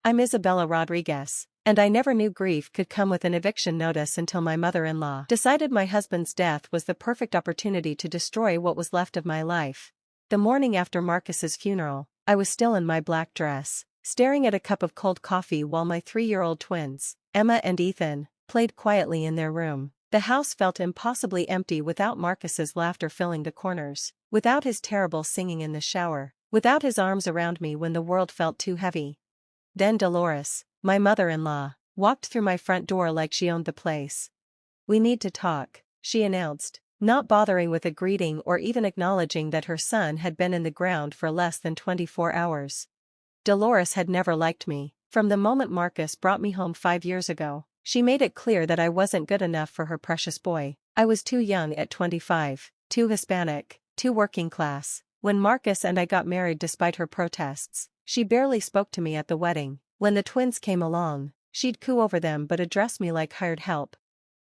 I'm Isabella Rodriguez, and I never knew grief could come with an eviction notice until my mother-in-law decided my husband's death was the perfect opportunity to destroy what was left of my life. The morning after Marcus's funeral, I was still in my black dress, staring at a cup of cold coffee while my 3-year-old twins, Emma and Ethan, played quietly in their room. The house felt impossibly empty without Marcus's laughter filling the corners, without his terrible singing in the shower, without his arms around me when the world felt too heavy. Then Dolores, my mother-in-law, walked through my front door like she owned the place. "We need to talk," she announced, not bothering with a greeting or even acknowledging that her son had been in the ground for less than 24 hours. Dolores had never liked me. From the moment Marcus brought me home 5 years ago, she made it clear that I wasn't good enough for her precious boy. I was too young at 25, too Hispanic, too working class. When Marcus and I got married despite her protests, she barely spoke to me at the wedding. When the twins came along, she'd coo over them but address me like hired help.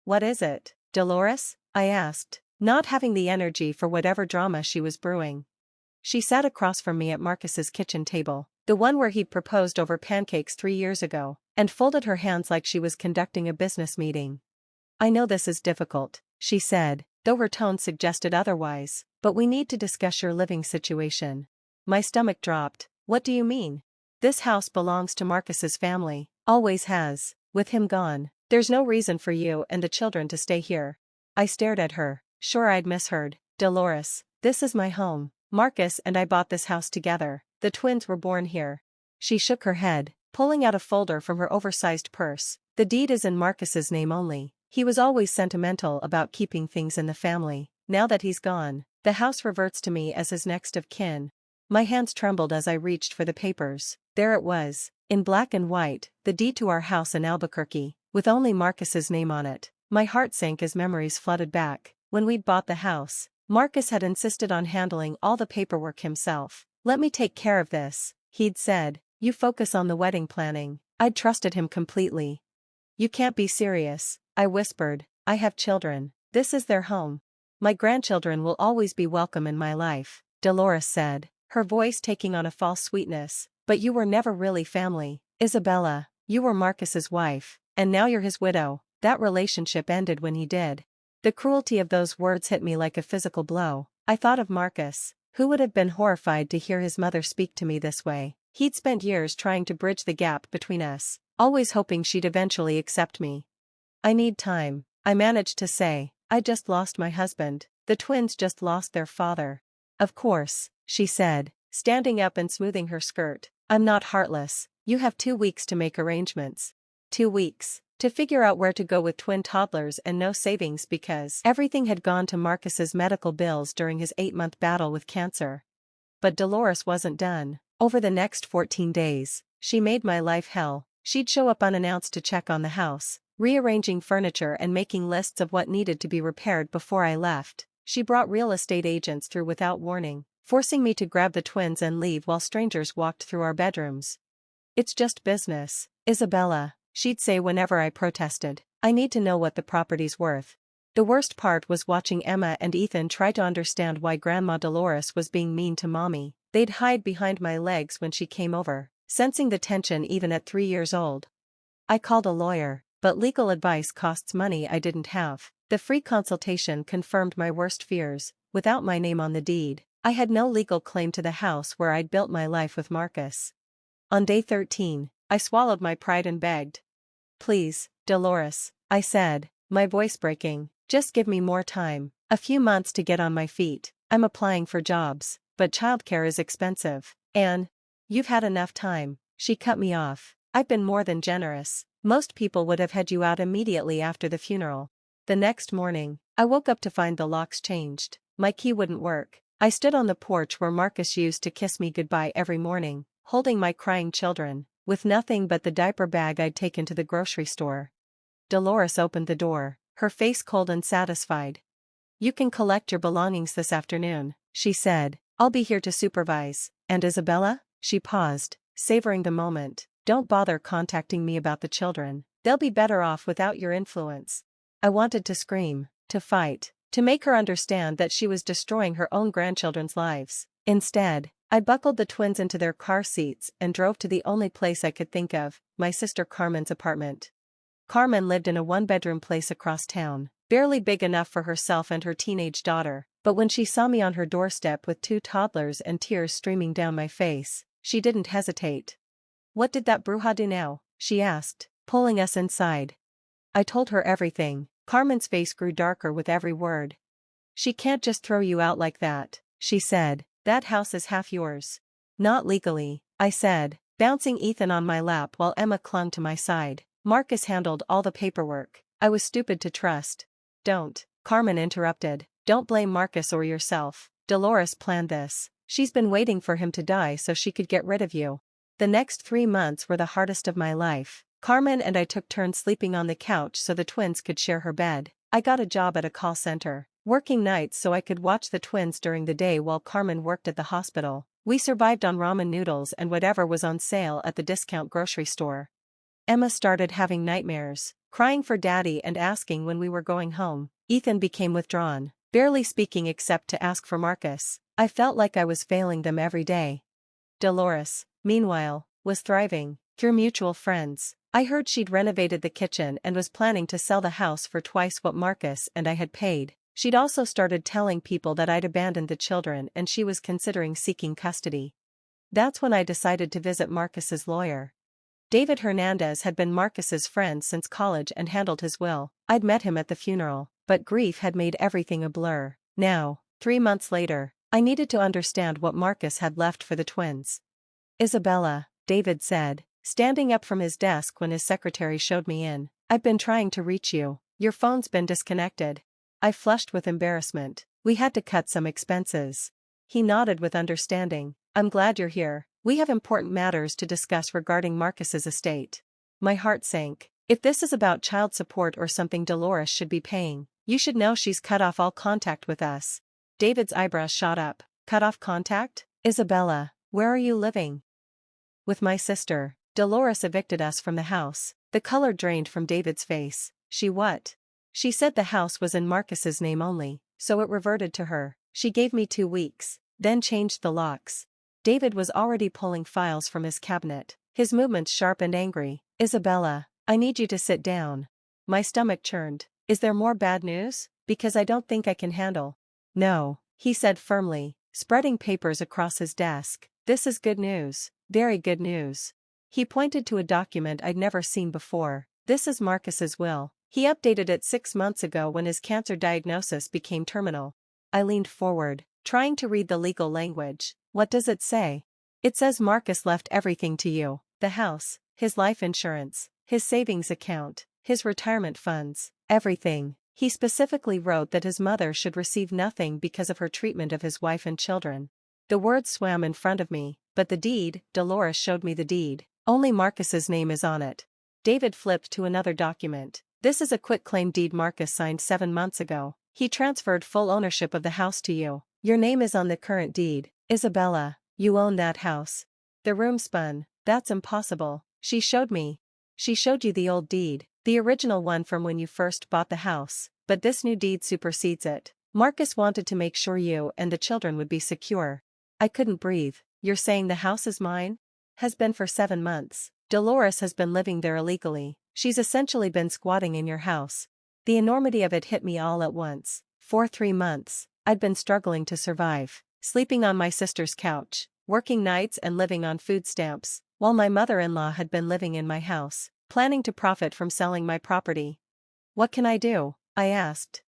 "What is it, Dolores?" I asked, not having the energy for whatever drama she was brewing. She sat across from me at Marcus's kitchen table, the one where he'd proposed over pancakes 3 years ago, and folded her hands like she was conducting a business meeting. "I know this is difficult," she said, though her tone suggested otherwise, "but we need to discuss your living situation." My stomach dropped. "What do you mean?" "This house belongs to Marcus's family, always has. With him gone, there's no reason for you and the children to stay here." I stared at her, sure I'd misheard. "Dolores, this is my home. Marcus and I bought this house together. The twins were born here." She shook her head, pulling out a folder from her oversized purse. "The deed is in Marcus's name only. He was always sentimental about keeping things in the family. Now that he's gone, the house reverts to me as his next of kin." My hands trembled as I reached for the papers. There it was, in black and white, the deed to our house in Albuquerque, with only Marcus's name on it. My heart sank as memories flooded back. When we'd bought the house, Marcus had insisted on handling all the paperwork himself. "Let me take care of this," he'd said. "You focus on the wedding planning." I'd trusted him completely. "You can't be serious," I whispered. "I have children. This is their home. My grandchildren will always be welcome in my life," Dolores said, her voice taking on a false sweetness. "But you were never really family, Isabella. You were Marcus's wife, and now you're his widow." That relationship ended when he did. The cruelty of those words hit me like a physical blow. I thought of Marcus, who would have been horrified to hear his mother speak to me this way. He'd spent years trying to bridge the gap between us, always hoping she'd eventually accept me. "I need time," I managed to say. "I just lost my husband. The twins just lost their father." "Of course," she said, standing up and smoothing her skirt. "I'm not heartless. You have 2 weeks to make arrangements." 2 weeks. To figure out where to go with twin toddlers and no savings because everything had gone to Marcus's medical bills during his 8-month battle with cancer. But Dolores wasn't done. Over the next 14 days, she made my life hell. She'd show up unannounced to check on the house, rearranging furniture and making lists of what needed to be repaired before I left. She brought real estate agents through without warning, forcing me to grab the twins and leave while strangers walked through our bedrooms. "It's just business, Isabella," she'd say whenever I protested. "I need to know what the property's worth." The worst part was watching Emma and Ethan try to understand why Grandma Dolores was being mean to Mommy. They'd hide behind my legs when she came over, sensing the tension even at 3 years old. I called a lawyer, but legal advice costs money I didn't have. The free consultation confirmed my worst fears. Without my name on the deed, I had no legal claim to the house where I'd built my life with Marcus. On day 13, I swallowed my pride and begged. "Please, Dolores," I said, my voice breaking, "just give me more time, a few months to get on my feet. I'm applying for jobs, but childcare is expensive, and..." "You've had enough time," she cut me off. "I've been more than generous. Most people would have had you out immediately after the funeral." The next morning, I woke up to find the locks changed. My key wouldn't work. I stood on the porch where Marcus used to kiss me goodbye every morning, holding my crying children, with nothing but the diaper bag I'd taken to the grocery store. Dolores opened the door, her face cold and satisfied. "You can collect your belongings this afternoon," she said. "I'll be here to supervise. And Isabella?" She paused, savoring the moment. "Don't bother contacting me about the children. They'll be better off without your influence." I wanted to scream, to fight, to make her understand that she was destroying her own grandchildren's lives. Instead, I buckled the twins into their car seats and drove to the only place I could think of, my sister Carmen's apartment. Carmen lived in a one-bedroom place across town, barely big enough for herself and her teenage daughter, but when she saw me on her doorstep with two toddlers and tears streaming down my face, she didn't hesitate. "What did that bruja do now?" she asked, pulling us inside. I told her everything. Carmen's face grew darker with every word. "She can't just throw you out like that," she said. "That house is half yours." "Not legally," I said, bouncing Ethan on my lap while Emma clung to my side. "Marcus handled all the paperwork. I was stupid to trust." "Don't," Carmen interrupted. "Don't blame Marcus or yourself. Dolores planned this. She's been waiting for him to die so she could get rid of you." The next 3 months were the hardest of my life. Carmen and I took turns sleeping on the couch so the twins could share her bed. I got a job at a call center, working nights so I could watch the twins during the day while Carmen worked at the hospital. We survived on ramen noodles and whatever was on sale at the discount grocery store. Emma started having nightmares, crying for Daddy and asking when we were going home. Ethan became withdrawn, barely speaking except to ask for Marcus. I felt like I was failing them every day. Dolores, meanwhile, was thriving. Through mutual friends, I heard she'd renovated the kitchen and was planning to sell the house for twice what Marcus and I had paid. She'd also started telling people that I'd abandoned the children and she was considering seeking custody. That's when I decided to visit Marcus's lawyer. David Hernandez had been Marcus's friend since college and handled his will. I'd met him at the funeral, but grief had made everything a blur. Now, 3 months later, I needed to understand what Marcus had left for the twins. "Isabella," David said, standing up from his desk when his secretary showed me in. "I've been trying to reach you. Your phone's been disconnected." I flushed with embarrassment. "We had to cut some expenses." He nodded with understanding. "I'm glad you're here. We have important matters to discuss regarding Marcus's estate." My heart sank. If this is about child support or something Dolores should be paying, you should know she's cut off all contact with us. David's eyebrows shot up. "Cut off contact? Isabella, where are you living?" "With my sister. Dolores evicted us from the house." The color drained from David's face. "She what?" "She said the house was in Marcus's name only, so it reverted to her. She gave me 2 weeks, then changed the locks." David was already pulling files from his cabinet, his movements sharp and angry. "Isabella, I need you to sit down." My stomach churned. "Is there more bad news? Because I don't think I can handle." "No," he said firmly, spreading papers across his desk. "This is good news, very good news." He pointed to a document I'd never seen before. "This is Marcus's will. He updated it 6 months ago when his cancer diagnosis became terminal." I leaned forward, trying to read the legal language. "What does it say?" "It says Marcus left everything to you. The house, his life insurance, his savings account, his retirement funds, everything. He specifically wrote that his mother should receive nothing because of her treatment of his wife and children." The words swam in front of me, but the deed, Dolores showed me the deed. Only Marcus's name is on it. David flipped to another document. "This is a quitclaim deed Marcus signed 7 months ago. He transferred full ownership of the house to you. Your name is on the current deed. Isabella, you own that house." The room spun. "That's impossible." She showed me. "She showed you the old deed, the original one from when you first bought the house, but this new deed supersedes it. Marcus wanted to make sure you and the children would be secure." I couldn't breathe. "You're saying the house is mine?" "Has been for 7 months. Dolores has been living there illegally. She's essentially been squatting in your house." The enormity of it hit me all at once. For 3 months, I'd been struggling to survive, sleeping on my sister's couch, working nights and living on food stamps, while my mother-in-law had been living in my house, planning to profit from selling my property. "What can I do?" I asked.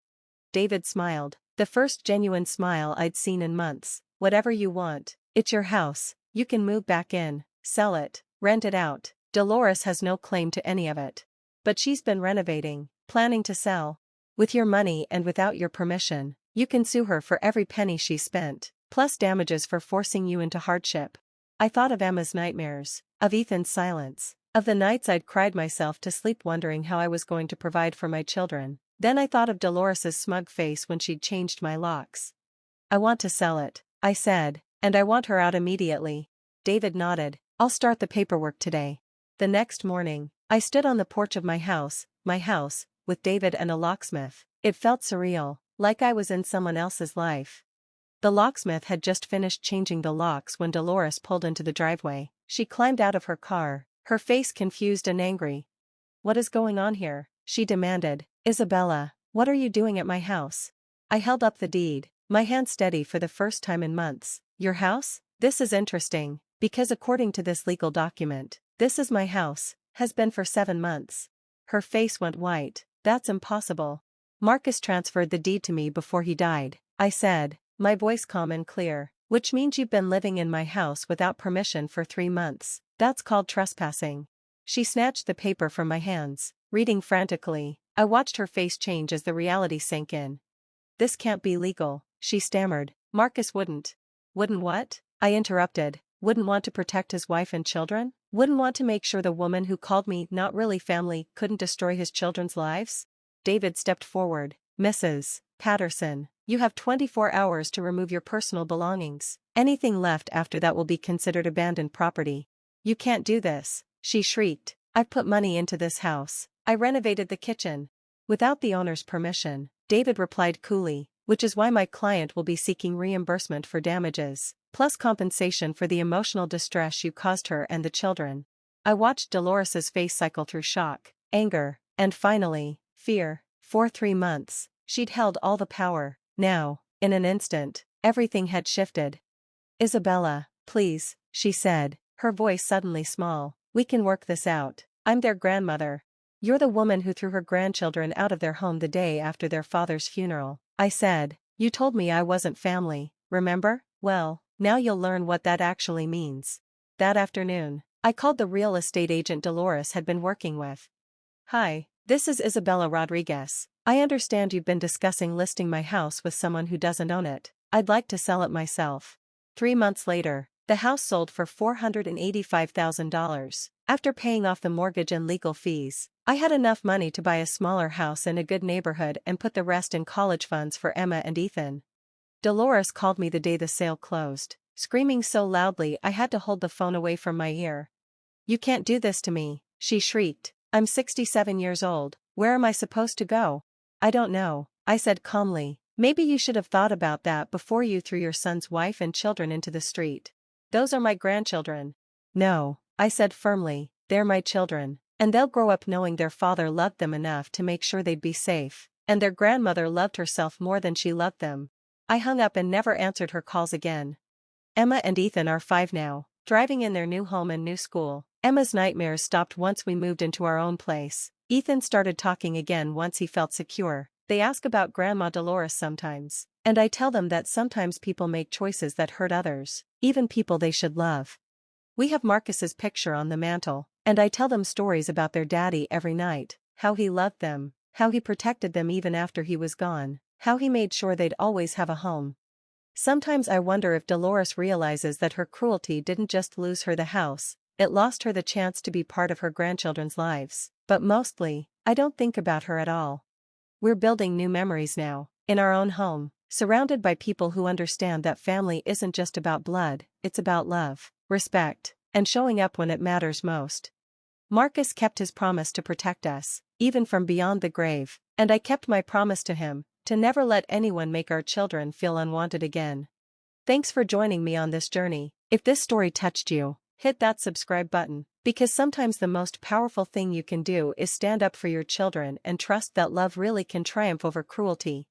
David smiled, the first genuine smile I'd seen in months. "Whatever you want. It's your house. You can move back in, sell it, rent it out. Dolores has no claim to any of it. But she's been renovating, planning to sell. With your money and without your permission, you can sue her for every penny she spent, plus damages for forcing you into hardship." I thought of Emma's nightmares, of Ethan's silence, of the nights I'd cried myself to sleep wondering how I was going to provide for my children. Then I thought of Dolores's smug face when she'd changed my locks. "I want to sell it," I said, "and I want her out immediately." David nodded. "I'll start the paperwork today." The next morning, I stood on the porch of my house, with David and a locksmith. It felt surreal, like I was in someone else's life. The locksmith had just finished changing the locks when Dolores pulled into the driveway. She climbed out of her car, her face confused and angry. "What is going on here?" she demanded. "Isabella, what are you doing at my house?" I held up the deed, my hand steady for the first time in months. "Your house? This is interesting, because according to this legal document, this is my house, has been for 7 months. Her face went white. "That's impossible. Marcus transferred the deed to me before he died," I said, my voice calm and clear. "Which means you've been living in my house without permission for 3 months. That's called trespassing." She snatched the paper from my hands, reading frantically. I watched her face change as the reality sank in. "This can't be legal," she stammered. "Marcus wouldn't." "Wouldn't what?" I interrupted. "Wouldn't want to protect his wife and children? Wouldn't want to make sure the woman who called me not really family couldn't destroy his children's lives?" David stepped forward. "Mrs. Patterson, you have 24 hours to remove your personal belongings. Anything left after that will be considered abandoned property." "You can't do this," she shrieked. "I've put money into this house. I renovated the kitchen." "Without the owner's permission," David replied coolly, "which is why my client will be seeking reimbursement for damages, plus compensation for the emotional distress you caused her and the children." I watched Dolores's face cycle through shock, anger, and finally, fear. For 3 months, she'd held all the power. Now, in an instant, everything had shifted. "Isabella, please," she said, her voice suddenly small, "we can work this out. I'm their grandmother. You're the woman who threw her grandchildren out of their home the day after their father's funeral." I said, "You told me I wasn't family, remember? Well, now you'll learn what that actually means." That afternoon, I called the real estate agent Dolores had been working with. "Hi, this is Isabella Rodriguez. I understand you've been discussing listing my house with someone who doesn't own it. I'd like to sell it myself." 3 months later, the house sold for $485,000. After paying off the mortgage and legal fees, I had enough money to buy a smaller house in a good neighborhood and put the rest in college funds for Emma and Ethan. Dolores called me the day the sale closed, screaming so loudly I had to hold the phone away from my ear. "You can't do this to me," she shrieked. "I'm 67 years old. Where am I supposed to go?" "I don't know," I said calmly. "Maybe you should have thought about that before you threw your son's wife and children into the street." "Those are my grandchildren." "No," I said firmly, "they're my children, and they'll grow up knowing their father loved them enough to make sure they'd be safe, and their grandmother loved herself more than she loved them." I hung up and never answered her calls again. Emma and Ethan are 5 now, thriving in their new home and new school. Emma's nightmares stopped once we moved into our own place. Ethan started talking again once he felt secure. They ask about Grandma Dolores sometimes, and I tell them that sometimes people make choices that hurt others, even people they should love. We have Marcus's picture on the mantle, and I tell them stories about their daddy every night, how he loved them, how he protected them even after he was gone, how he made sure they'd always have a home. Sometimes I wonder if Dolores realizes that her cruelty didn't just lose her the house, it lost her the chance to be part of her grandchildren's lives. But mostly, I don't think about her at all. We're building new memories now, in our own home, surrounded by people who understand that family isn't just about blood, it's about love, respect, and showing up when it matters most. Marcus kept his promise to protect us, even from beyond the grave, and I kept my promise to him, to never let anyone make our children feel unwanted again. Thanks for joining me on this journey. If this story touched you, hit that subscribe button, because sometimes the most powerful thing you can do is stand up for your children and trust that love really can triumph over cruelty.